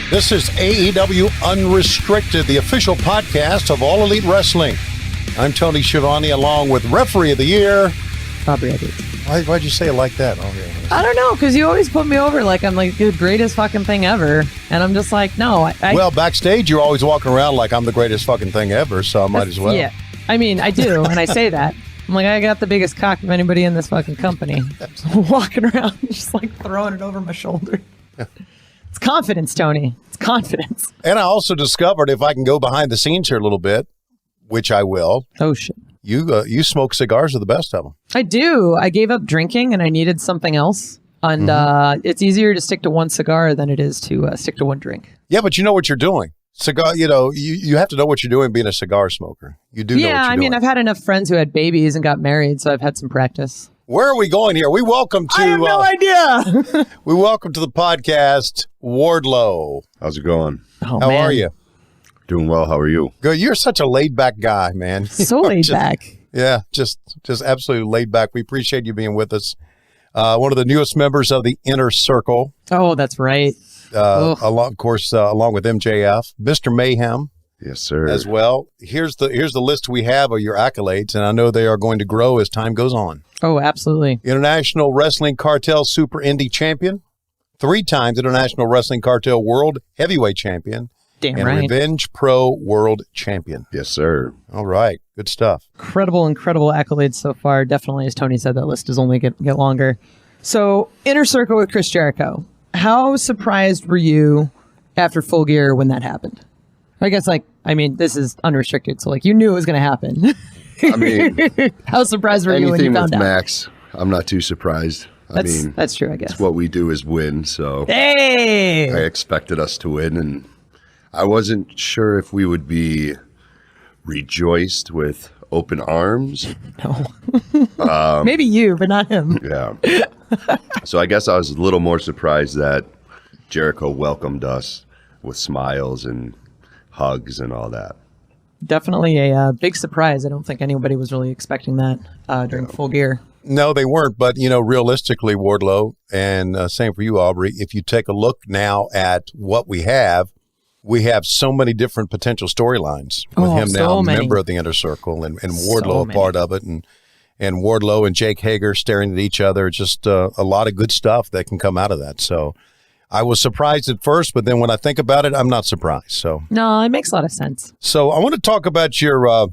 This is AEW Unrestricted, the official podcast of All Elite Wrestling. I'm Tony Schiavone, along with Referee of the Year, Bobby Edwards. Why'd you say it like that? Oh, yeah. I don't know, because you always put me over like I'm like the greatest fucking thing ever. And I'm just like, no. Well, backstage, you're always walking around like I'm the greatest fucking thing ever, so I might as well. Yeah. I mean, I do, and I say that. I'm like, I got the biggest cock of anybody in this fucking company. So walking around, just like throwing it over my shoulder. It's confidence, Tony. It's confidence. And I also discovered, if I can go behind the scenes here a little bit, which I will. Oh, shit. You smoke cigars are the best of them. I do. I gave up drinking, and I needed something else. And it's easier to stick to one cigar than it is to stick to one drink. Yeah, but you know what you're doing. Cigar, you have to know what you're doing being a cigar smoker. You do know what you're doing. Yeah, I mean, I've had enough friends who had babies and got married, so I've had some practice. Where are we going here? I have no idea. We welcome to the podcast Wardlow. How's it going? How are you? Doing well. How are you? Good. You're such a laid back guy, man. So laid back. Yeah, just absolutely laid back. We appreciate you being with us. One of the newest members of the Inner Circle. Oh, that's right. Along with MJF, Mr. Mayhem. Yes, sir. As well. Here's the list we have of your accolades, and I know they are going to grow as time goes on. Oh, absolutely. International Wrestling Cartel Super Indie Champion, 3 times International Wrestling Cartel World Heavyweight Champion, and right. Revenge Pro World Champion. Yes, sir. All right. Good stuff. Incredible accolades so far. Definitely, as Tony said, that list is only get longer. So, Inner Circle with Chris Jericho. How surprised were you after Full Gear when that happened? I guess, this is unrestricted, so, you knew it was going to happen. I mean... How surprised were you when you found out? Anything with Max, I'm not too surprised. That's true, I guess. It's what we do is win, so... Hey! I expected us to win, and I wasn't sure if we would be rejoiced with open arms. No. Maybe you, but not him. Yeah. So I guess I was a little more surprised that Jericho welcomed us with smiles and hugs and all that. Definitely a big surprise. I don't think anybody was really expecting that during Full Gear. No, they weren't. But, realistically, Wardlow, and same for you, Aubrey, if you take a look now at what we have so many different potential storylines with him now, a member of the Inner Circle, and Wardlow a part of it, and Wardlow and Jake Hager staring at each other. Just a lot of good stuff that can come out of that. So I was surprised at first, but then when I think about it, I'm not surprised. So no, it makes a lot of sense. So I want to talk about your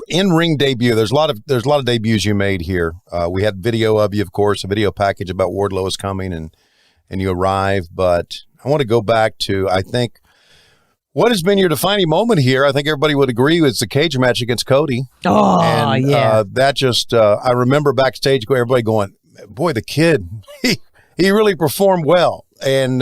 in-ring debut. There's a lot of debuts you made here. We had video of you, of course, a video package about Wardlow is coming, and you arrived. But I want to go back to, I think, what has been your defining moment here? I think everybody would agree it's the cage match against Cody. Oh, and, yeah. That just, I remember backstage, everybody going, boy, the kid, he really performed well. And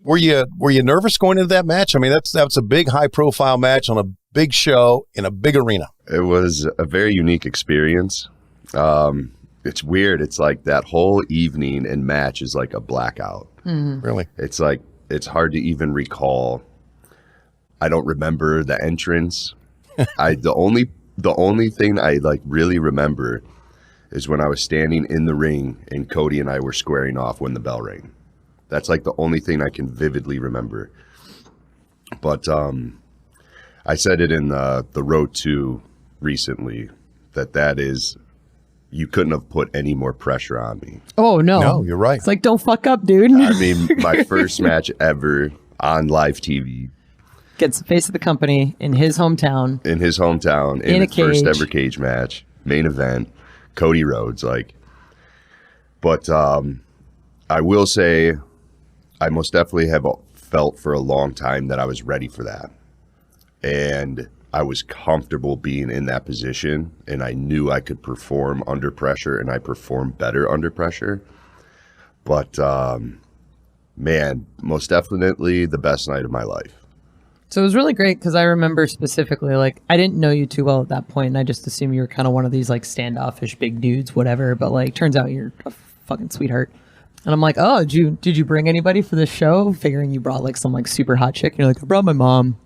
were you nervous going into that match? I mean, that's a big, high-profile match on a big show in a big arena. It was a very unique experience. It's weird. It's like that whole evening and match is like a blackout. Mm-hmm. Really? It's like, it's hard to even recall. I don't remember the entrance. The only thing I really remember is when I was standing in the ring and Cody and I were squaring off when the bell rang. That's the only thing I can vividly remember. But I said it in the Road to recently that is, you couldn't have put any more pressure on me. Oh, no. No, you're right. It's don't fuck up, dude. I mean, my first match ever on live TV. Gets the face of the company in his hometown. In his first ever cage match, main event, Cody Rhodes. But I will say, I most definitely have felt for a long time that I was ready for that. And I was comfortable being in that position, and I knew I could perform under pressure, and I performed better under pressure. But, man, most definitely the best night of my life. So it was really great because I remember specifically, I didn't know you too well at that point, and I just assumed you were kind of one of these, standoffish big dudes, whatever. But, turns out you're a fucking sweetheart. And I'm like, oh, did you bring anybody for this show? Figuring you brought, some, super hot chick. And you're like, I brought my mom.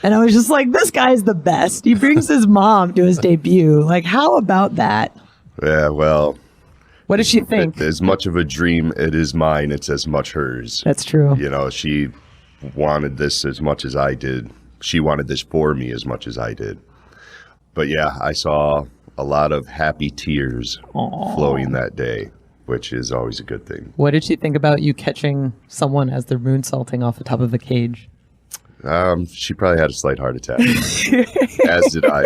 And I was just like, this guy's the best. He brings his mom to his debut. How about that? Yeah, well, What does she think? As much of a dream it is mine, it's as much hers. That's true. You know, she wanted this as much as I did. She wanted this for me as much as I did. But yeah, I saw a lot of happy tears flowing that day, which is always a good thing. What did she think about you catching someone as they're moonsaulting off the top of a cage? She probably had a slight heart attack. As did I.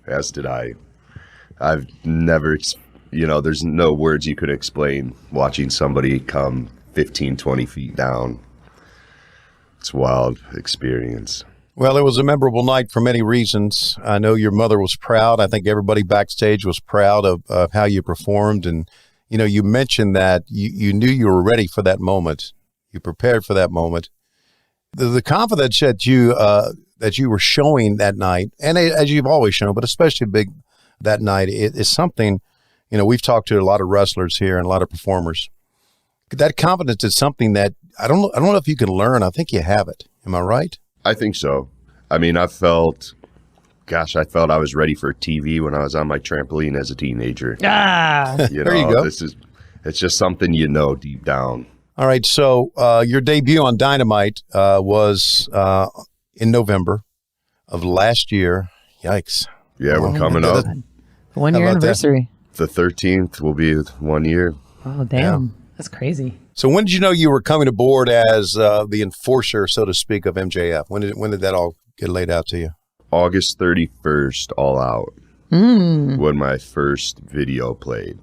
As did I. I've never, there's no words you could explain watching somebody come 15, 20 feet down. It's a wild experience. Well, it was a memorable night for many reasons. I know your mother was proud. I think everybody backstage was proud of how you performed. And, you mentioned that you knew you were ready for that moment. You prepared for that moment. The confidence that you were showing that night, and as you've always shown, but especially big that night, it is something, we've talked to a lot of wrestlers here and a lot of performers. That confidence is something that I don't know if you can learn. I think you have it. Am I right? I think so. I mean, I felt I was ready for TV when I was on my trampoline as a teenager. There you go. It's just something deep down. All right, so your debut on Dynamite was in November of last year. Yikes. Yeah, we're coming up. 1 year anniversary. The 13th will be 1 year. Oh, damn. Yeah. That's crazy. So when did you know you were coming aboard as the enforcer, so to speak, of MJF? When did that all get laid out to you? August 31st, All Out, when my first video played.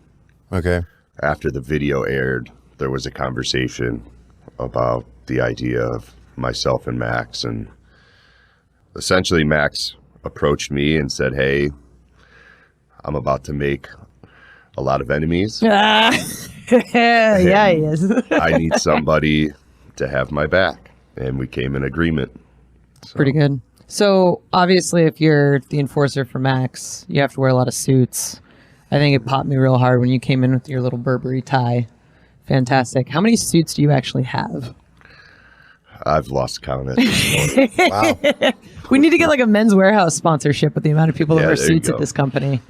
Okay. After the video aired, there was a conversation about the idea of myself and Max. And essentially, Max approached me and said, hey, I'm about to make a lot of enemies. Yeah, he is. I need somebody to have my back. And we came in agreement. So. Pretty good. So, obviously, if you're the enforcer for Max, you have to wear a lot of suits. I think it popped me real hard when you came in with your little Burberry tie. Fantastic. How many suits do you actually have? I've lost count at this point. Wow. We need to get like a Men's Warehouse sponsorship with the amount of people that wear suits at this company.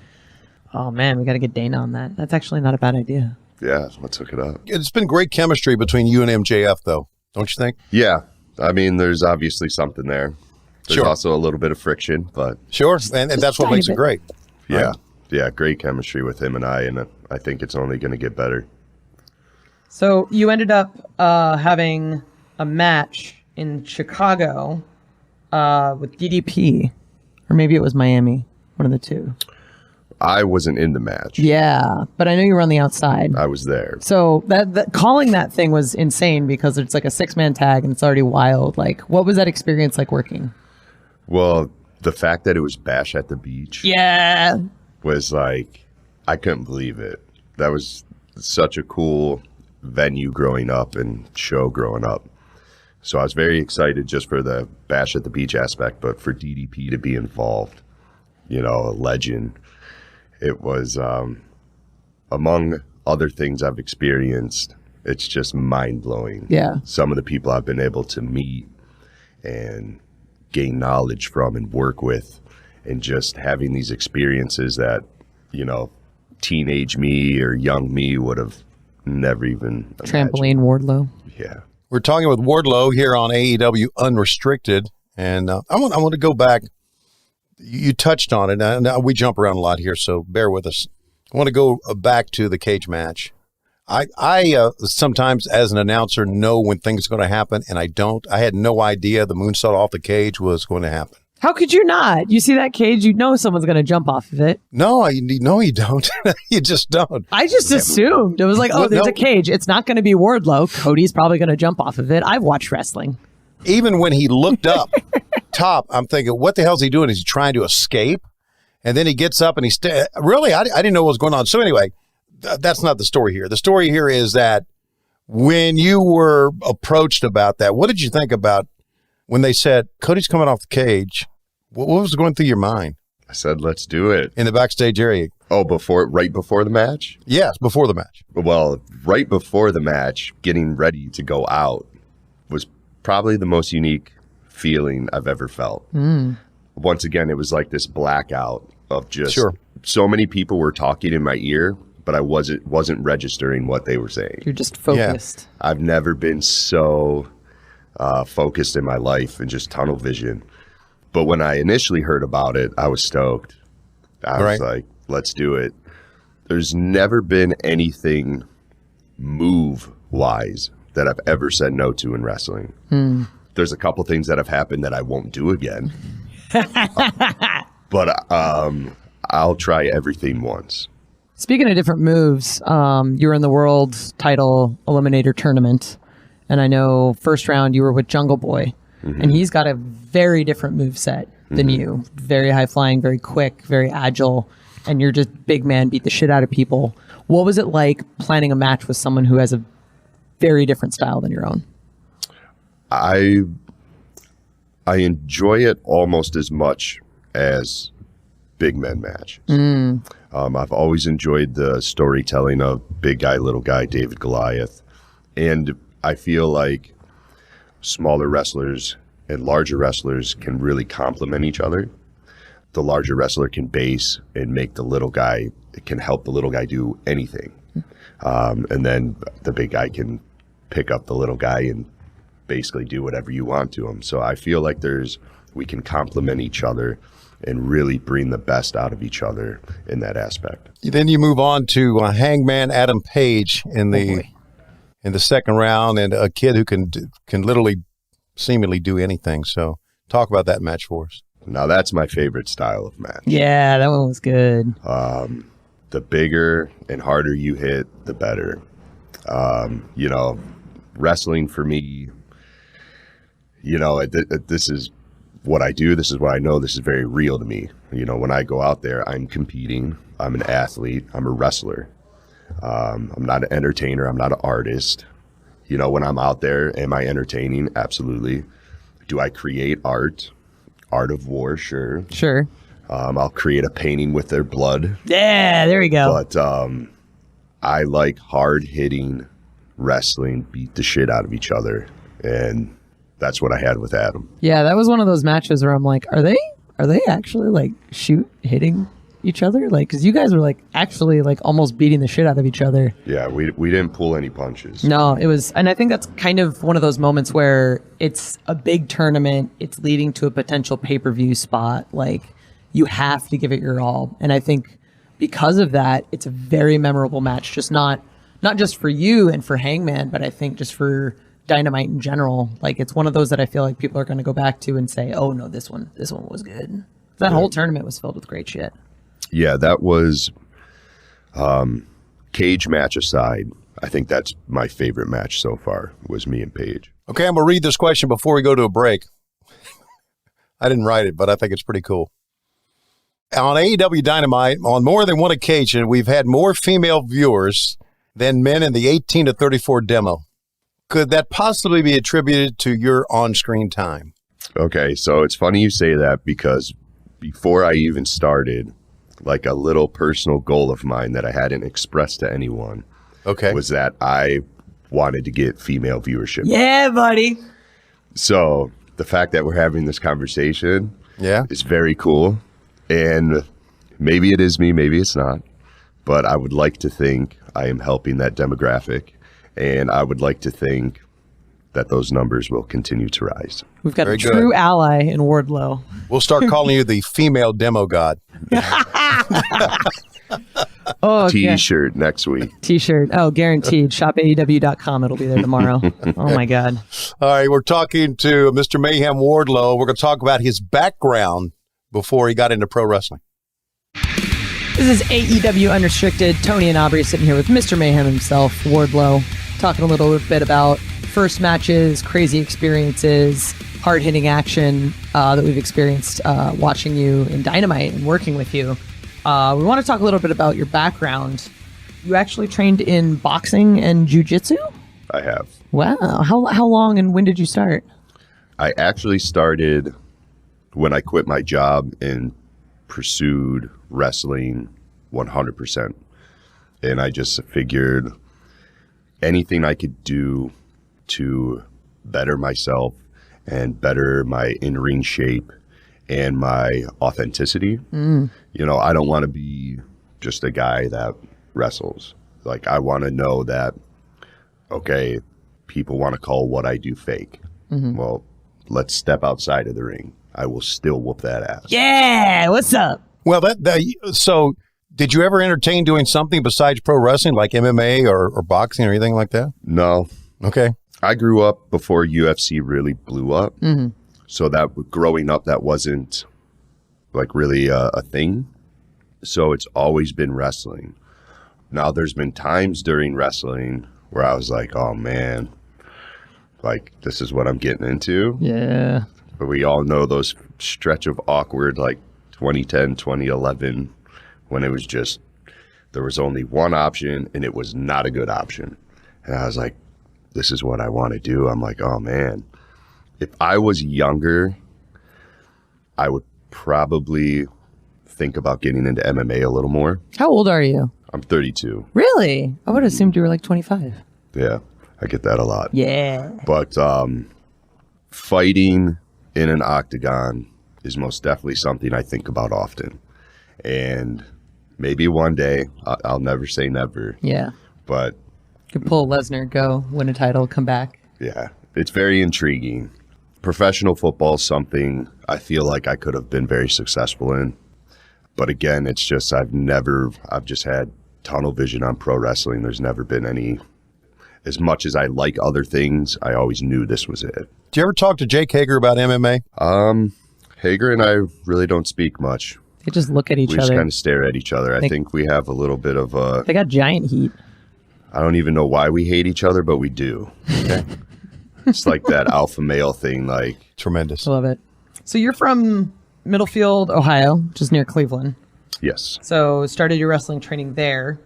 Oh, man, we got to get Dana on that. That's actually not a bad idea. Yeah, let's hook it up. It's been great chemistry between you and MJF, though, don't you think? Yeah. I mean, there's obviously something there. There's also a little bit of friction, but... Sure, and that's what makes it great. Yeah. Right? Yeah, great chemistry with him and I think it's only going to get better. So you ended up having a match in Chicago with DDP, or maybe it was Miami, one of the two. I wasn't in the match. Yeah, but I know you were on the outside. I was there. So that calling that thing was insane because it's like a 6-man tag and it's already wild. Like, what was that experience like working? Well, the fact that it was Bash at the Beach. Yeah. Was like, I couldn't believe it. That was such a cool venue growing up and show growing up. So I was very excited just for the Bash at the Beach aspect, but for DDP to be involved, a legend. It was, among other things I've experienced, it's just mind-blowing. Yeah. Some of the people I've been able to meet and gain knowledge from and work with, and just having these experiences that, teenage me or young me would have never even imagined. Trampoline Wardlow. Yeah. We're talking with Wardlow here on AEW Unrestricted, and I want to go back. You touched on it. Now we jump around a lot here, so bear with us. I want to go back to the cage match. I sometimes, as an announcer, know when things are going to happen, and I don't. I had no idea the moonsault off the cage was going to happen. How could you not? You see that cage, you know someone's going to jump off of it. No, you don't. You just don't. I just assumed. It was like, there's a cage. It's not going to be Wardlow. Cody's probably going to jump off of it. I've watched wrestling. Even when he looked up top, I'm thinking, what the hell is he doing? Is he trying to escape? And then he gets up and he really, I didn't know what was going on. So anyway, that's not the story here. The story here is that when you were approached about that, what did you think about when they said, Cody's coming off the cage? What was going through your mind? I said, let's do it. In the backstage area. Oh, right before the match? Yes, before the match. Well, right before the match, getting ready to go out was probably the most unique feeling I've ever felt. Once again, it was like this blackout of just so many people were talking in my ear, but I wasn't registering what they were saying. You're just focused. Yeah. I've never been so focused in my life and just tunnel vision. But when I initially heard about it, I was stoked. I was like, let's do it. There's never been anything move-wise that I've ever said no to in wrestling. There's a couple things that have happened that I won't do again. But I'll try everything once. Speaking of different moves, you were in the world title eliminator tournament. And I know first round you were with Jungle Boy. And he's got a very different move set than you. Very high flying, very quick, very agile. And you're just big man, beat the shit out of people. What was it like planning a match with someone who has a very different style than your own? I enjoy it almost as much as big men matches. I've always enjoyed the storytelling of big guy, little guy, David Goliath. And I feel like smaller wrestlers and larger wrestlers can really complement each other. The larger wrestler can base and make the little guy, it can help the little guy do anything. And then the big guy can pick up the little guy and basically do whatever you want to him. So I feel like we can complement each other and really bring the best out of each other in that aspect. Then you move on to Hangman Adam Page in the second round, and a kid who can literally seemingly do anything. So talk about that match for us. Now that's my favorite style of match. Yeah, that one was good. The bigger and harder you hit, the better. Wrestling for me, this is what I do. This is what I know. This is very real to me. When I go out there, I'm competing. I'm an athlete. I'm a wrestler. I'm not an entertainer. I'm not an artist. When I'm out there, am I entertaining? Absolutely. Do I create art? Art of war, sure. Sure. I'll create a painting with their blood. Yeah, there we go. But I like hard-hitting wrestling, beat the shit out of each other. And that's what I had with Adam. Yeah, that was one of those matches where I'm like, are they actually like hitting each other? Like, because you guys were like actually like almost beating the shit out of each other. Yeah, we didn't pull any punches. No, it was, and I think that's kind of one of those moments where it's a big tournament, it's leading to a potential pay-per-view spot. Like, you have to give it your all. And I think because of that, it's a very memorable match. Just not just for you and for Hangman, but I think just for Dynamite in general. Like, it's one of those that I feel like people are going to go back to and say, oh no, this one was good. That whole tournament was filled with great shit. Yeah, that was cage match aside. I think that's my favorite match so far, was me and Paige. Okay, I'm going to read this question before we go to a break. I didn't write it, but I think it's pretty cool. On AEW Dynamite, on more than one occasion, we've had more female viewers than men in the 18 to 34 demo. Could that possibly be attributed to your on-screen time? Okay, so it's funny you say that, because before I even started, like a little personal goal of mine that I hadn't expressed to anyone was that I wanted to get female viewership. Yeah, buddy. So the fact that we're having this conversation is very cool. And maybe it is me, maybe it's not. But I would like to think I am helping that demographic. And I would like to think that those numbers will continue to rise. We've got a true ally in Wardlow. We'll start calling you the female demo god. Oh, T-shirt next week. T-shirt. Oh, guaranteed. ShopAEW.com. It'll be there tomorrow. Oh, my God. All right. We're talking to Mr. Mayhem Wardlow. We're going to talk about his background before he got into pro wrestling. This is AEW Unrestricted. Tony and Aubrey sitting here with Mr. Mayhem himself, Wardlow, talking a little bit about first matches, crazy experiences, hard-hitting action that we've experienced watching you in Dynamite and working with you. We want to talk a little bit about your background. You actually trained in boxing and jiu-jitsu? I have. Wow. How long and when did you start? I actually started when I quit my job and pursued wrestling 100%. And I just figured anything I could do to better myself and better my in-ring shape and my authenticity. I don't want to be just a guy that wrestles. Like, I want to know that, okay, people want to call what I do fake. Well, let's step outside of the ring. I will still whoop that ass. Yeah, what's up? Well, so did you ever entertain doing something besides pro wrestling, like MMA or boxing or anything like that? No. Okay. I grew up before UFC really blew up. So that growing up, that wasn't like really a thing. So it's always been wrestling. Now, there's been times during wrestling where I was like, oh, man, like, this is what I'm getting into. Yeah. But we all know those stretch of awkward, like 2010, 2011, when it was just, there was only one option and it was not a good option. And I was like, this is what I want to do. I'm like, oh, man, if I was younger, I would probably think about getting into MMA a little more. How old are you? I'm 32. Really? I would have assumed you were like 25. Yeah, I get that a lot. Yeah. But fighting in an octagon is most definitely something I think about often. And maybe one day, I'll never say never. Yeah. But could pull Lesnar, go, win a title, come back. Yeah, it's very intriguing. Professional football is something I feel like I could have been very successful in. But again, it's just I've just had tunnel vision on pro wrestling. There's never been any, as much as I like other things, I always knew this was it. Do you ever talk to Jake Hager about MMA? Hager and I really don't speak much. They just look at each other. We just kind of stare at each other. I think we have a little bit of a... They got giant heat. I don't even know why we hate each other, but we do. Okay. It's like that alpha male thing, like... Tremendous. I love it. So you're from Middlefield, Ohio, just near Cleveland. Yes. So started your wrestling training there.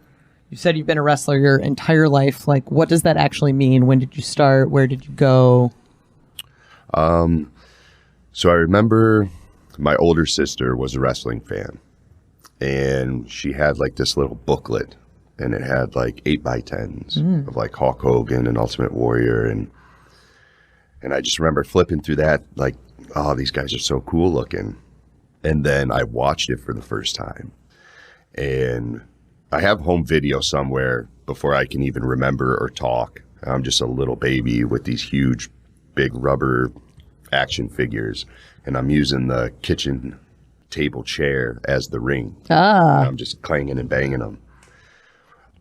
You said you've been a wrestler your entire life. Like, what does that actually mean? When did you start? Where did you go? So I remember my older sister was a wrestling fan. And she had like this little booklet. And it had like 8x10s of like Hulk Hogan and Ultimate Warrior. And I just remember flipping through that like, oh, these guys are so cool looking. And then I watched it for the first time. And I have home video somewhere before I can even remember or talk. I'm just a little baby with these huge, big rubber action figures. And I'm using the kitchen table chair as the ring. And I'm just clanging and banging them.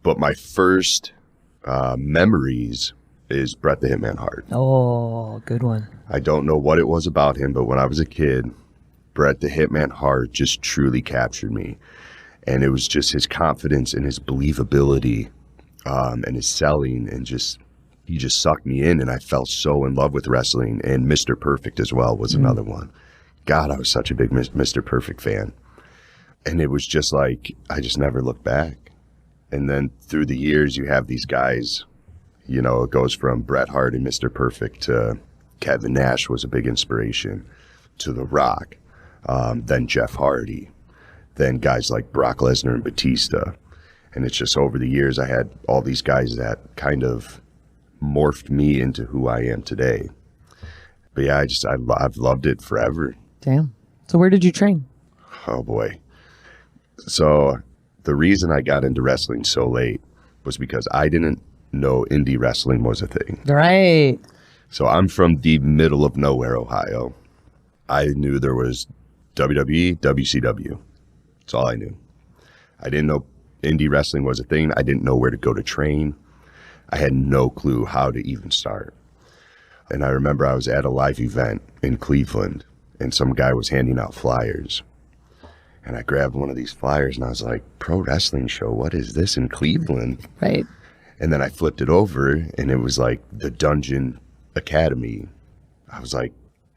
But my first memories is Bret the Hitman Hart. Oh, good one. I don't know what it was about him, but when I was a kid, Bret the Hitman Hart just truly captured me. And it was just his confidence and his believability and his selling, and he just sucked me in, and I fell so in love with wrestling. And Mr. Perfect as well was another one. God, I was such a big Mr. Perfect fan. And it was just like, I just never looked back. And then through the years, you have these guys, you know, it goes from Bret Hart and Mr. Perfect to Kevin Nash was a big inspiration, to The Rock, then Jeff Hardy, then guys like Brock Lesnar and Batista. And it's just over the years, I had all these guys that kind of morphed me into who I am today. But yeah, I've loved it forever. Damn. So where did you train? Oh, boy. So the reason I got into wrestling so late was because I didn't know indie wrestling was a thing. Right. So I'm from the middle of nowhere, Ohio. I knew there was WWE, WCW. That's all I knew. I didn't know indie wrestling was a thing. I didn't know where to go to train. I had no clue how to even start. And I remember I was at a live event in Cleveland, and some guy was handing out flyers. And I grabbed one of these flyers, and I was like, pro wrestling show, what is this in Cleveland? Right. And then I flipped it over, and it was like the Dungeon Academy. I was like,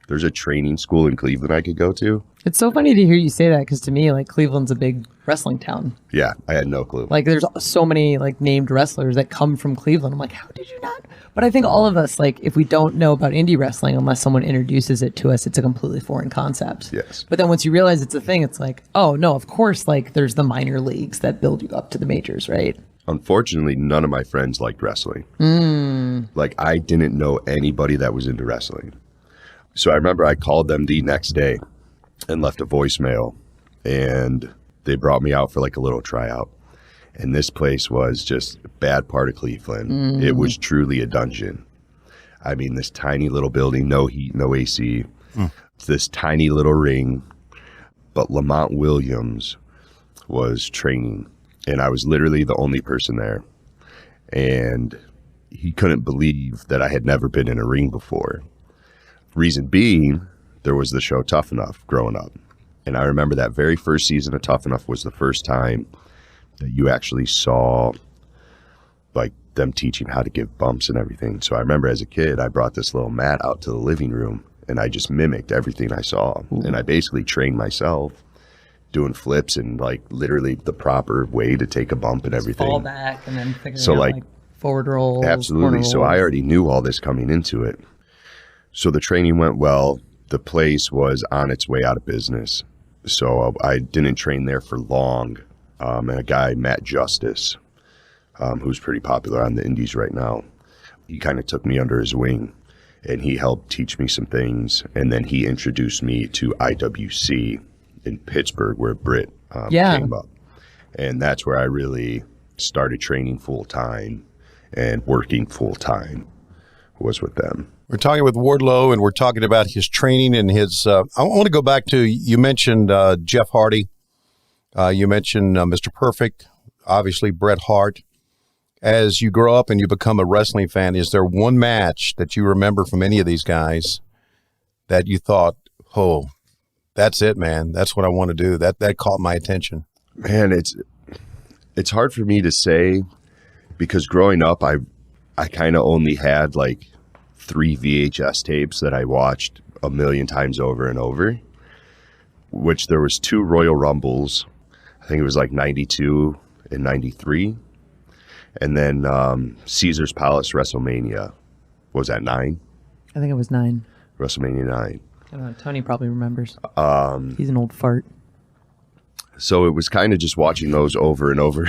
there's a training school in Cleveland I could go to? It's so funny to hear you say that, because to me, like, Cleveland's a big wrestling town. Yeah, I had no clue. Like, there's so many, like, named wrestlers that come from Cleveland. I'm like, how did you not? But I think all of us, like, if we don't know about indie wrestling, unless someone introduces it to us, it's a completely foreign concept. Yes. But then once you realize it's a thing, it's like, oh, no, of course, like, there's the minor leagues that build you up to the majors, right? Unfortunately, none of my friends liked wrestling. Like, I didn't know anybody that was into wrestling. So I remember I called them the next day and left a voicemail, and they brought me out for like a little tryout. And this place was just a bad part of Cleveland. It was truly a dungeon. I mean, this tiny little building, no heat, no AC, this tiny little ring. But Lamont Williams was training, and I was literally the only person there. And he couldn't believe that I had never been in a ring before. Reason being, there was the show Tough Enough growing up. And I remember that very first season of Tough Enough was the first time that you actually saw like them teaching how to give bumps and everything. So I remember as a kid, I brought this little mat out to the living room and I just mimicked everything I saw. Ooh. And I basically trained myself doing flips and like literally the proper way to take a bump and everything. Fall back and then figure out like forward rolls. Absolutely. So I already knew all this coming into it. So the training went well. The place was on its way out of business. So I didn't train there for long. And a guy, Matt Justice, who's pretty popular on the indies right now, he kind of took me under his wing and he helped teach me some things. And then he introduced me to IWC in Pittsburgh where Britt came up. And that's where I really started training full time and working full time was with them. We're talking with Wardlow, and we're talking about his training and his I want to go back to, you mentioned Jeff Hardy. You mentioned Mr. Perfect, obviously Bret Hart. As you grow up and you become a wrestling fan, is there one match that you remember from any of these guys that you thought, oh, that's it, man. That's what I want to do. That caught my attention. Man, it's hard for me to say because growing up, I kind of only had like 3 VHS tapes that I watched a million times over and over, which there was 2 Royal Rumbles. I think it was like 92 and 93. And then Caesar's Palace WrestleMania. Was that 9? I think it was 9. WrestleMania 9. I don't know, Tony probably remembers. He's an old fart. So it was kind of just watching those over and over.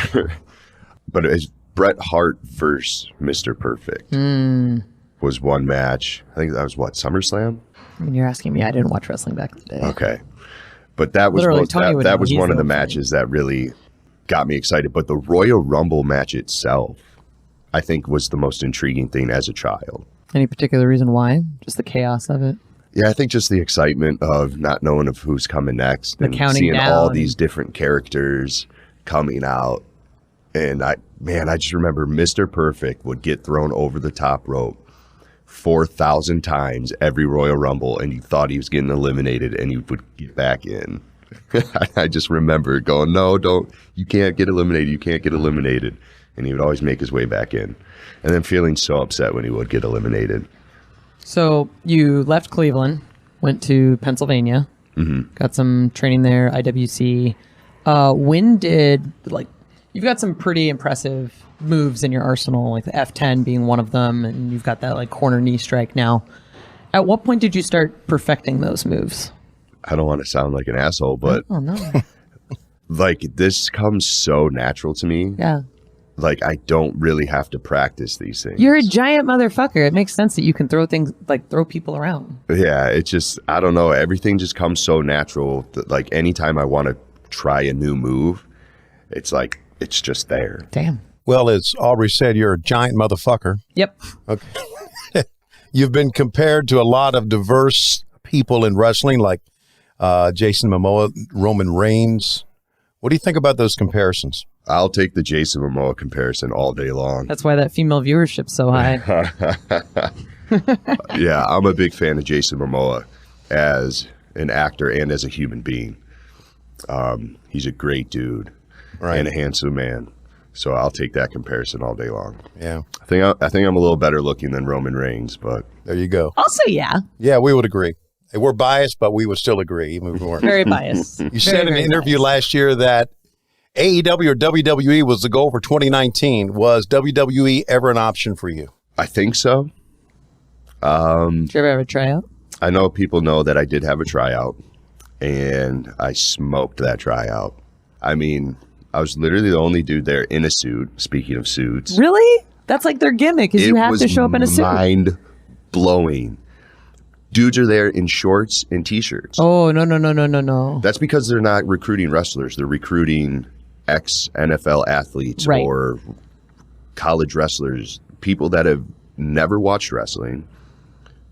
But it was Bret Hart versus Mr. Perfect was one match. I think that was what, SummerSlam? I mean, you're asking me. I didn't watch wrestling back in the day. Okay. But that was that was one of the matches that really got me excited. But the Royal Rumble match itself, I think, was the most intriguing thing as a child. Any particular reason why? Just the chaos of it? Yeah, I think just the excitement of not knowing of who's coming next and seeing all these different characters coming out. And I just remember Mr. Perfect would get thrown over the top rope 4,000 times every Royal Rumble, and you thought he was getting eliminated, and he would get back in. I just remember going, no, you can't get eliminated, you can't get eliminated. And he would always make his way back in. And then feeling so upset when he would get eliminated. So you left Cleveland, went to Pennsylvania, got some training there, IWC. When did, you've got some pretty impressive moves in your arsenal, like the F10 being one of them, and you've got that corner knee strike now. At what point did you start perfecting those moves? I don't want to sound like an asshole, but this comes so natural to me. Yeah. I don't really have to practice these things. You're a giant motherfucker. It makes sense that you can throw things, throw people around. Yeah, it's just, I don't know. Everything just comes so natural that, anytime I want to try a new move, it's just there. Damn. Well, as Aubrey said, you're a giant motherfucker. Yep. Okay. You've been compared to a lot of diverse people in wrestling, like Jason Momoa, Roman Reigns. What do you think about those comparisons? I'll take the Jason Momoa comparison all day long. That's why that female viewership's so high. Yeah, I'm a big fan of Jason Momoa as an actor and as a human being. He's a great dude and a handsome man. So I'll take that comparison all day long. Yeah. I think I'm a little better looking than Roman Reigns, but there you go. Also, yeah. Yeah, we would agree. We're biased, but we would still agree, even if we weren't. Very biased. You said in an interview last year that AEW or WWE was the goal for 2019. Was WWE ever an option for you? I think so. Did you ever have a tryout? I know people know that I did have a tryout, and I smoked that tryout. I mean, I was literally the only dude there in a suit, speaking of suits. Really? That's their gimmick, is you have to show up in a suit. It was mind-blowing. Dudes are there in shorts and T-shirts. Oh, no. That's because they're not recruiting wrestlers. They're recruiting ex-NFL athletes Right. or college wrestlers, people that have never watched wrestling,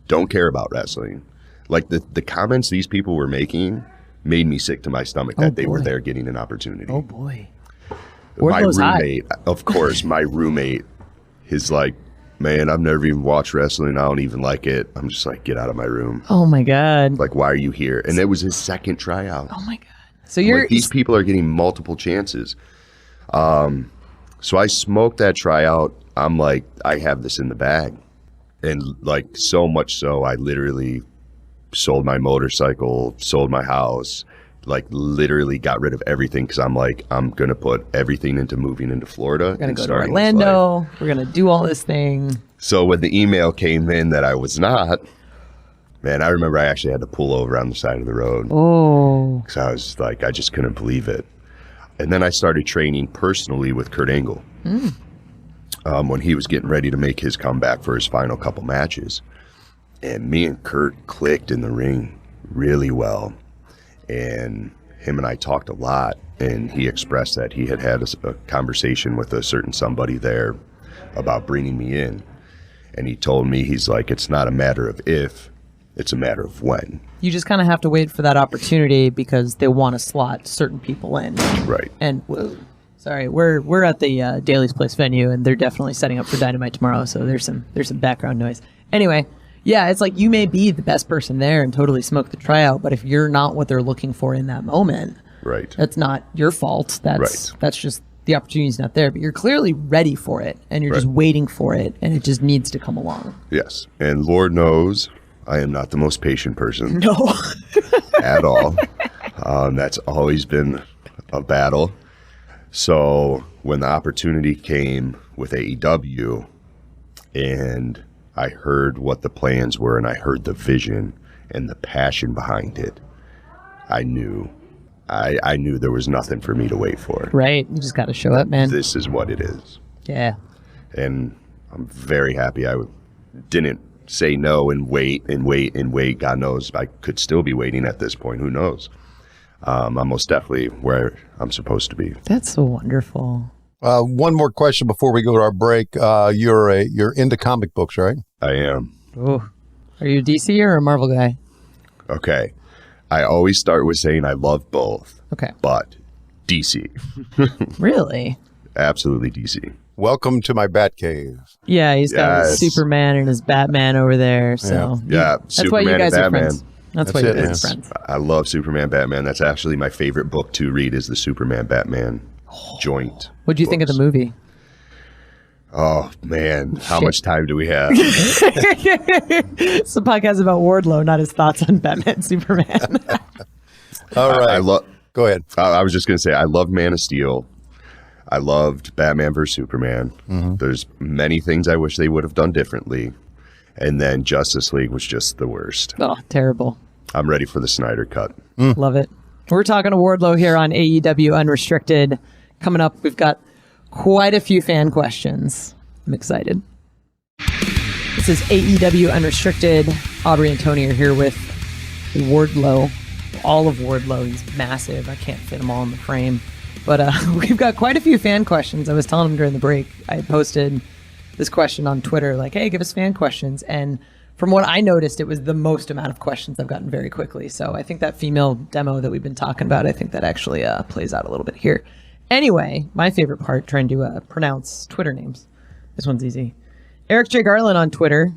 don't care about wrestling. Like the comments these people were making made me sick to my stomach that they were there getting an opportunity. Oh boy. My Wardlow's roommate, of course, my roommate is like, man, I've never even watched wrestling. I don't even like it. I'm just like, get out of my room. Oh my God. Like, why are you here? And it was his second tryout. Oh my God. So you're like, these people are getting multiple chances. So I smoked that tryout. I'm like, I have this in the bag. And like, so much so, I literally sold my motorcycle, sold my house, like literally got rid of everything because I'm like, I'm going to put everything into moving into Florida. We're going to go to Orlando. We're going to do all this thing. So when the email came in that I was not, man, I remember I actually had to pull over on the side of the road. Oh. Because I was like, I just couldn't believe it. And then I started training personally with Kurt Angle when he was getting ready to make his comeback for his final couple matches. And me and Kurt clicked in the ring really well. And him and I talked a lot. And he expressed that he had a conversation with a certain somebody there about bringing me in. And he told me, he's like, it's not a matter of if, it's a matter of when. You just kind of have to wait for that opportunity because they want to slot certain people in. Right. And we're at the Daly's Place venue, and they're definitely setting up for Dynamite tomorrow. So there's some background noise. Anyway, yeah, it's like you may be the best person there and totally smoke the tryout, but if you're not what they're looking for in that moment, right, that's not your fault. That's just the opportunity's not there. But you're clearly ready for it, and you're just waiting for it, and it just needs to come along. Yes, and Lord knows I am not the most patient person. No. At all. That's always been a battle. So when the opportunity came with AEW and I heard what the plans were and I heard the vision and the passion behind it, I knew there was nothing for me to wait for. Right. You just got to show up, man. This is what it is. Yeah. And I'm very happy I didn't say no and wait and wait and wait. God knows I could still be waiting at this point. Who knows? I'm most definitely where I'm supposed to be. That's so wonderful. One more question before we go to our break. You're into comic books, right? I am. Oh, are you a DC or a Marvel guy? Okay. I always start with saying I love both. Okay. But DC. Really? Absolutely DC. Welcome to my Batcave. Yeah, he's got his Superman and his Batman over there. So yeah, that's Superman why you guys and are Batman. friends. That's why you guys are friends. I love Superman, Batman. That's actually my favorite book to read is the Superman, Batman joint. What do you think of the movie? Oh, man. How much time do we have? It's a podcast about Wardlow, not his thoughts on Batman Superman. All right. Go ahead. I was just going to say, I love Man of Steel. I loved Batman vs. Superman. Mm-hmm. There's many things I wish they would have done differently. And then Justice League was just the worst. Oh, terrible. I'm ready for the Snyder Cut. Love it. We're talking to Wardlow here on AEW Unrestricted. Coming up, we've got quite a few fan questions. I'm excited. This is AEW Unrestricted. Aubrey and Tony are here with Wardlow. All of Wardlow. He's massive. I can't fit them all in the frame. But we've got quite a few fan questions. I was telling him during the break, I posted this question on Twitter, like, hey, give us fan questions. And from what I noticed, it was the most amount of questions I've gotten very quickly. So I think that female demo that we've been talking about, I think that actually plays out a little bit here. Anyway, my favorite part, trying to pronounce Twitter names. This one's easy. Eric J. Garland on Twitter.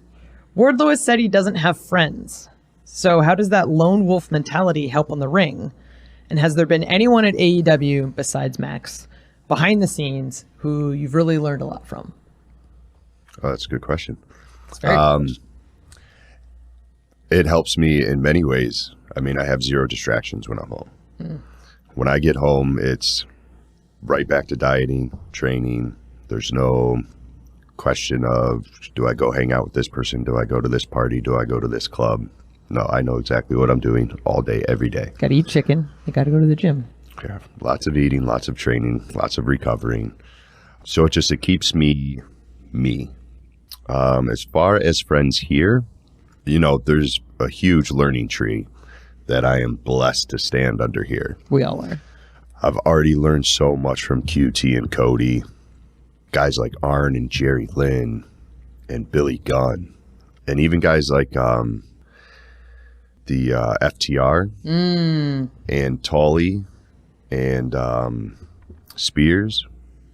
Wardlow has said he doesn't have friends. So how does that lone wolf mentality help on the ring? And has there been anyone at AEW besides Max behind the scenes who you've really learned a lot from? Oh, that's a good question. It's very good. It helps me in many ways. I mean, I have zero distractions when I'm home. When I get home, it's right back to dieting, training. There's no question of, do I go hang out with this person? Do I go to this party? Do I go to this club? No, I know exactly what I'm doing all day, every day. Got to eat chicken. You got to go to the gym. Yeah, lots of eating, lots of training, lots of recovering. So it keeps me. As far as friends here, there's a huge learning tree that I am blessed to stand under here. We all are. I've already learned so much from QT and Cody. Guys like Arn and Jerry Lynn and Billy Gunn. And even guys like the FTR and Tully and Spears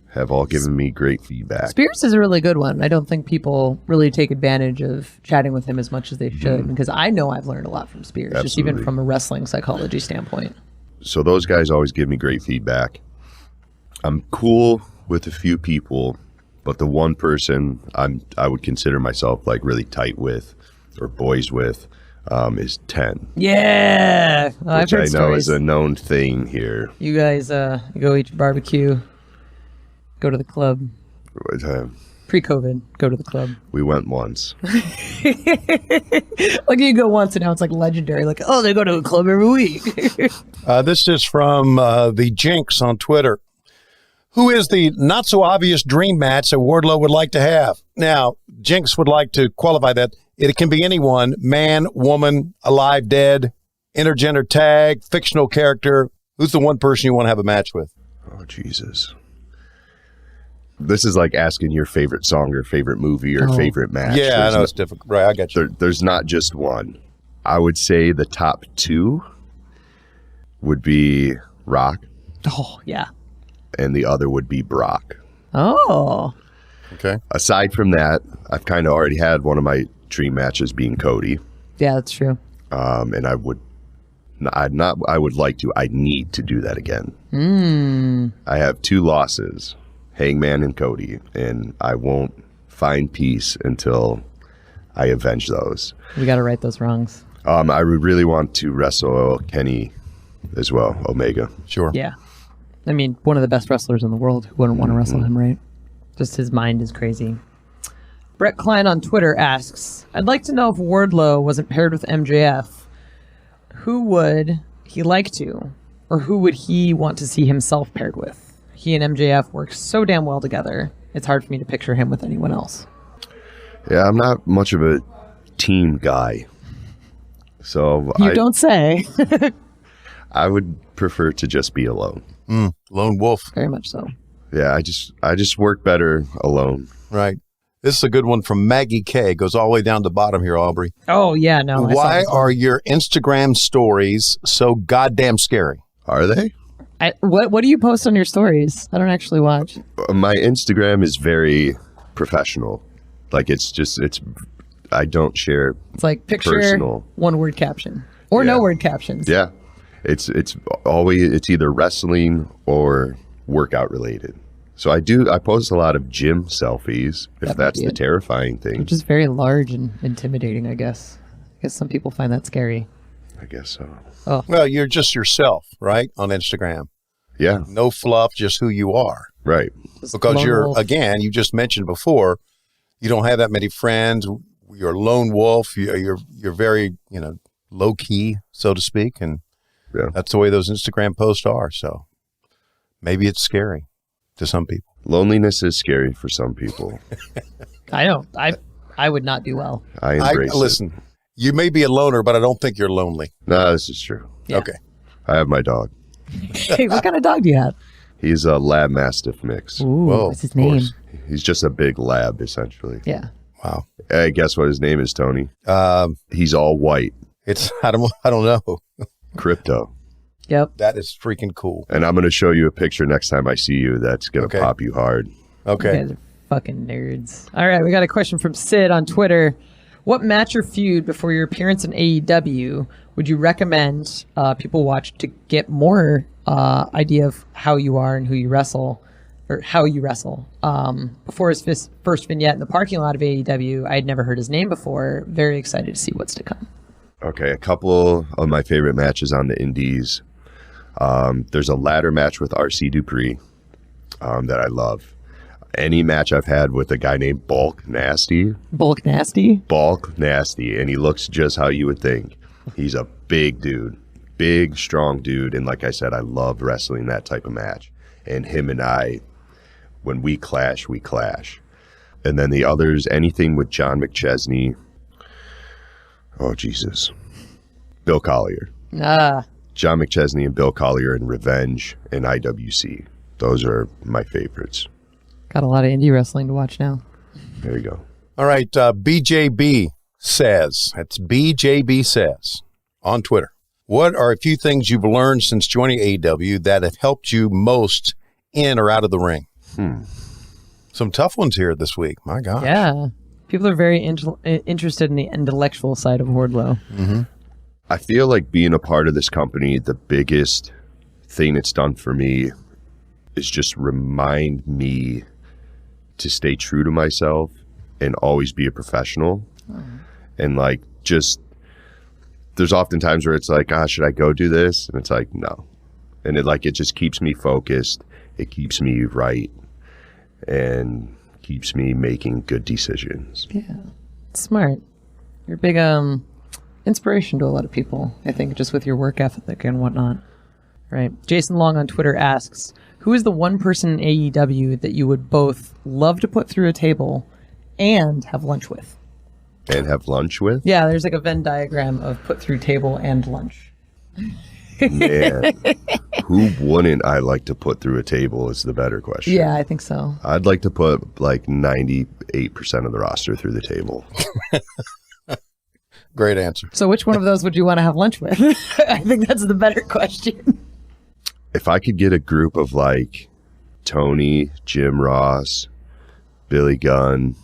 have all given me great feedback. Spears is a really good one. I don't think people really take advantage of chatting with him as much as they should, because I know I've learned a lot from Spears, just even from a wrestling psychology standpoint. So those guys always give me great feedback. I'm cool with a few people, but the one person I would consider myself like really tight with or boys with is 10. Yeah, which I know is a known thing here. You guys go eat your barbecue, go to the club. Pre-COVID, go to the club. We went once. Like you go once and now it's like legendary. Like, oh, they go to a club every week. This is from the Jinx on Twitter. Who is the not so obvious dream match that Wardlow would like to have? Now, Jinx would like to qualify that. It can be anyone, man, woman, alive, dead, intergender tag, fictional character. Who's the one person you want to have a match with? Oh, Jesus. This is like asking your favorite song or favorite movie or favorite match. Yeah, I know it's difficult. Right, I got you. There's not just one. I would say the top two would be Rock. Oh, yeah. And the other would be Brock. Oh. Okay. Aside from that, I've kind of already had one of my dream matches being Cody. Yeah, that's true. And I need to do that again. I have 2 losses, Hangman and Cody, and I won't find peace until I avenge those. We got to right those wrongs. I would really want to wrestle Kenny as well, Omega. Sure. Yeah. I mean, one of the best wrestlers in the world. Who wouldn't want to wrestle him, right? Just his mind is crazy. Brett Klein on Twitter asks, I'd like to know if Wardlow wasn't paired with MJF, who would he like to, or who would he want to see himself paired with? He and MJF work so damn well together, it's hard for me to picture him with anyone else. Yeah, I'm not much of a team guy. So you don't say. I would prefer to just be alone. Lone wolf. Very much so. Yeah, I just work better alone. Right. This is a good one from Maggie K. Goes all the way down to the bottom here, Aubrey. Oh, yeah, no. Why are your Instagram stories so goddamn scary? Are they? What do you post on your stories? I don't actually watch. My Instagram is very professional. Like I don't share. It's like picture, personal. One word caption, or no word captions. Yeah, it's either wrestling or workout related. So I post a lot of gym selfies, if that's the terrifying thing. Which is very large and intimidating, I guess. I guess some people find that scary. I guess so. Oh. Well, you're just yourself, right, on Instagram. Yeah. No fluff, just who you are. Right. Because again, you just mentioned before, you don't have that many friends. You're a lone wolf. You're very, low key, so to speak. And that's the way those Instagram posts are. So maybe it's scary to some people. Loneliness is scary for some people. I know. I would not do well. I embrace it. Listen, you may be a loner, but I don't think you're lonely. No, this is true. Yeah. Okay. I have my dog. Hey, what kind of dog do you have? He's a lab mastiff mix. Ooh, what's his name? He's just a big lab, essentially. Yeah. Wow. Hey, guess what his name is, Tony? He's all white. I don't know. Crypto. Yep. That is freaking cool. And I'm going to show you a picture next time I see you that's going to pop you hard. Okay. You guys are fucking nerds. All right, we got a question from Sid on Twitter. What match or feud before your appearance in AEW would you recommend people watch to get more idea of how you are and who you wrestle, or how you wrestle? Before his first vignette in the parking lot of AEW, I had never heard his name before. Very excited to see what's to come. Okay, a couple of my favorite matches on the indies. There's a ladder match with RC Dupree that I love. Any match I've had with a guy named Bulk Nasty. Bulk Nasty? Bulk Nasty, and he looks just how you would think. He's a big dude. Big, strong dude, and like I said, I love wrestling that type of match. And him and I, when we clash, we clash. And then the others, anything with John McChesney. Oh, Jesus. Bill Collier. John McChesney and Bill Collier in Revenge and IWC. Those are my favorites. Got a lot of indie wrestling to watch now. There you go. All right. BJB says, that's BJB says on Twitter, what are a few things you've learned since joining AEW that have helped you most in or out of the ring? Some tough ones here this week. My gosh. Yeah. People are very interested in the intellectual side of Wardlow. Mm-hmm. I feel like being a part of this company, the biggest thing it's done for me is just remind me to stay true to myself and always be a professional. And like, just, there's often times where it's like, should I go do this? And it's like, no. And it just keeps me focused. It keeps me right and keeps me making good decisions. Yeah. Smart. You're a big inspiration to a lot of people, I think, just with your work ethic and whatnot. Right. Jason Long on Twitter asks, who is the one person in AEW that you would both love to put through a table and have lunch with? And have lunch with? Yeah, there's like a Venn diagram of put through table and lunch. Man, who wouldn't I like to put through a table is the better question. Yeah, I think so. I'd like to put like 98% of the roster through the table. Great answer. So which one of those would you want to have lunch with? I think that's the better question. If I could get a group of like Tony, Jim Ross, Billy Gunn,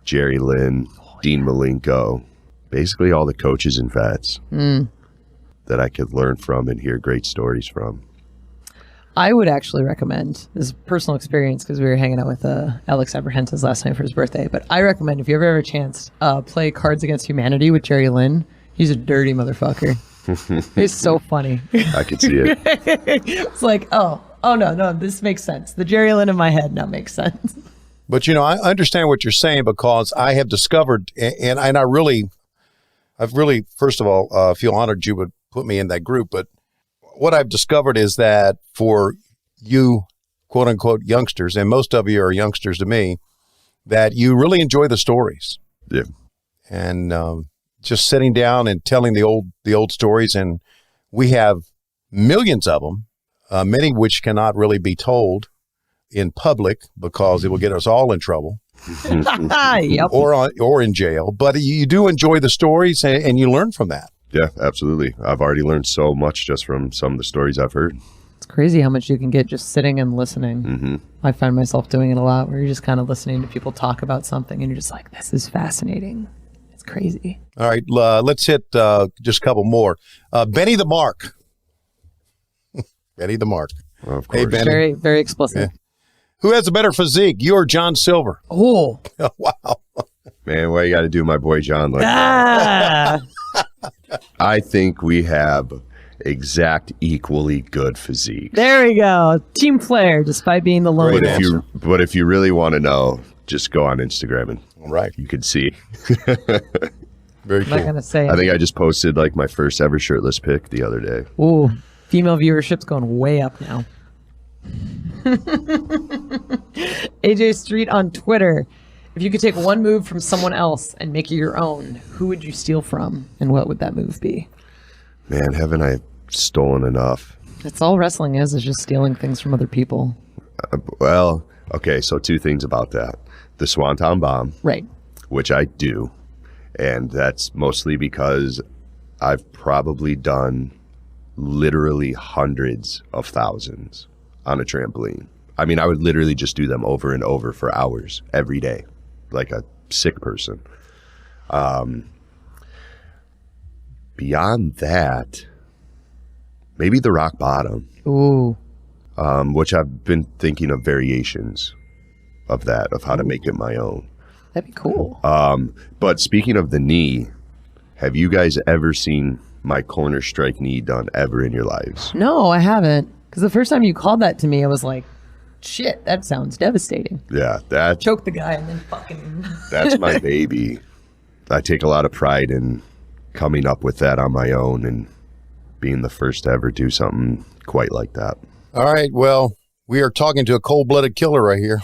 Jerry Lynn, Dean Malenko, basically all the coaches and vets that I could learn from and hear great stories from. I would actually recommend, this is personal experience because we were hanging out with Alex Abrahantes last night for his birthday, but I recommend if you ever have a chance, play Cards Against Humanity with Jerry Lynn. He's a dirty motherfucker. He's so funny. I could see it. It's like, oh no, this makes sense. The Jerry Lynn in my head now makes sense. But, I understand what you're saying because I have discovered, and I've really, first of all, feel honored you would put me in that group. But what I've discovered is that for you, quote unquote, youngsters, and most of you are youngsters to me, that you really enjoy the stories. Yeah. And just sitting down and telling the old stories. And we have millions of them, many which cannot really be told in public because it will get us all in trouble. Yep. or in jail. But you do enjoy the stories and you learn from that. Yeah, absolutely. I've already learned so much just from some of the stories I've heard. It's crazy how much you can get just sitting and listening. Mm-hmm. I find myself doing it a lot where you're just kind of listening to people talk about something and you're just like, this is fascinating. It's crazy. All right, let's hit just a couple more. Benny the Mark. Benny the Mark. Well, of course. Hey, Benny. Very, very explicit. Yeah. Who has a better physique, you or John Silver? Oh. Wow. Man, why you got to do my boy John like that? I think we have exact equally good physiques. There we go. Team player, despite being the lone. But if you really want to know, just go on Instagram and you can see. Very I'm cool. not going to say it. I think I just posted like my first ever shirtless pic the other day. Ooh, female viewership's going way up now. AJ Street on Twitter. If you could take one move from someone else and make it your own, who would you steal from, and what would that move be? Man, haven't I stolen enough? That's all wrestling is just stealing things from other people. Well, okay, so two things about that. The Swanton Bomb. Right. Which I do. And that's mostly because I've probably done literally hundreds of thousands on a trampoline. I mean, I would literally just do them over and over for hours every day, like a sick person. Beyond that, maybe the rock bottom. Ooh. Which I've been thinking of variations of that, of how to make it my own. That'd be cool. But speaking of the knee, have you guys ever seen my corner strike knee done ever in your lives? No, I haven't. Because the first time you called that to me, I was like, shit, that sounds devastating. Yeah, that Choke the guy and then fucking... that's my baby. I take a lot of pride in coming up with that on my own and being the first to ever do something quite like that. All right, well, we are talking to a cold-blooded killer right here.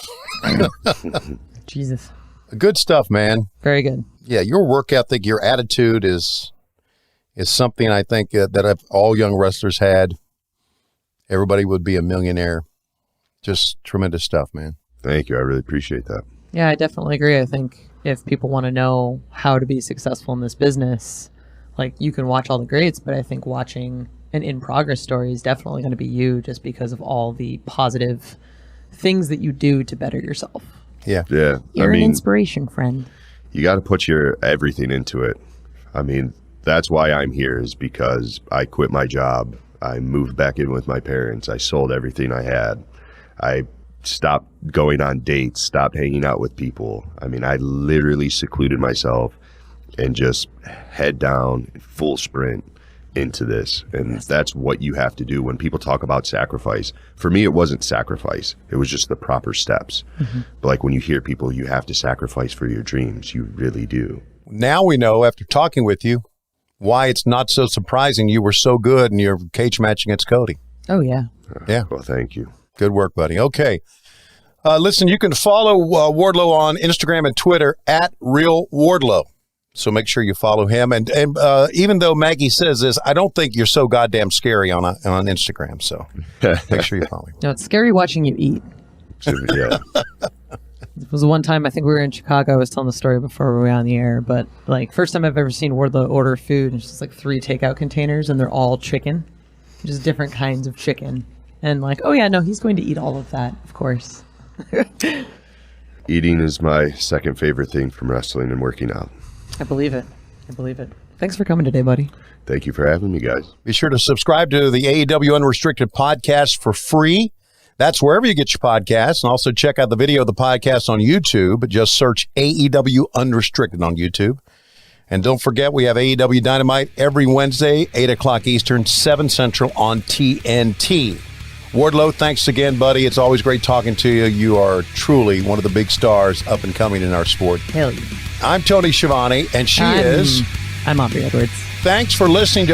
Jesus. Good stuff, man. Very good. Yeah, your work ethic, your attitude is is something I think that if all young wrestlers had, everybody would be a millionaire. Just tremendous stuff, man. Thank you. I really appreciate that. Yeah, I definitely agree. I think if people want to know how to be successful in this business, like, you can watch all the greats, but I think watching an in-progress story is definitely going to be you, just because of all the positive things that you do to better yourself. Yeah. Yeah. You're an inspiration, friend. You got to put your everything into it. I mean, that's why I'm here, is because I quit my job. I moved back in with my parents. I sold everything I had. I stopped going on dates, stopped hanging out with people. I mean, I literally secluded myself and just head down, full sprint into this. And that's what you have to do when people talk about sacrifice. For me, it wasn't sacrifice. It was just the proper steps. Mm-hmm. But like, when you hear people, you have to sacrifice for your dreams. You really do. Now we know, after talking with you, why it's not so surprising you were so good in your cage match against Cody. Oh, yeah. Yeah. Well, thank you. Good work, buddy. Okay. Listen, you can follow Wardlow on Instagram and Twitter at Real Wardlow. So make sure you follow him. And even though Maggie says this, I don't think you're so goddamn scary on Instagram. So make sure you follow him. No, it's scary watching you eat. Yeah. It was one time, I think we were in Chicago. I was telling the story before we were on the air, but like, first time I've ever seen Wardlow order food. It's just like 3 takeout containers, and they're all chicken, just different kinds of chicken. And like, oh yeah, no, he's going to eat all of that, of course. Eating is my second favorite thing from wrestling and working out. I believe it. I believe it. Thanks for coming today, buddy. Thank you for having me, guys. Be sure to subscribe to the AEW Unrestricted podcast for free. That's wherever you get your podcasts. And also check out the video of the podcast on YouTube. Just search AEW Unrestricted on YouTube. And don't forget, we have AEW Dynamite every Wednesday, 8 o'clock Eastern, 7 Central on TNT. Wardlow, thanks again, buddy. It's always great talking to you. You are truly one of the big stars up and coming in our sport. Hell yeah. I'm Tony Schiavone, and I'm Aubrey Edwards. Thanks for listening to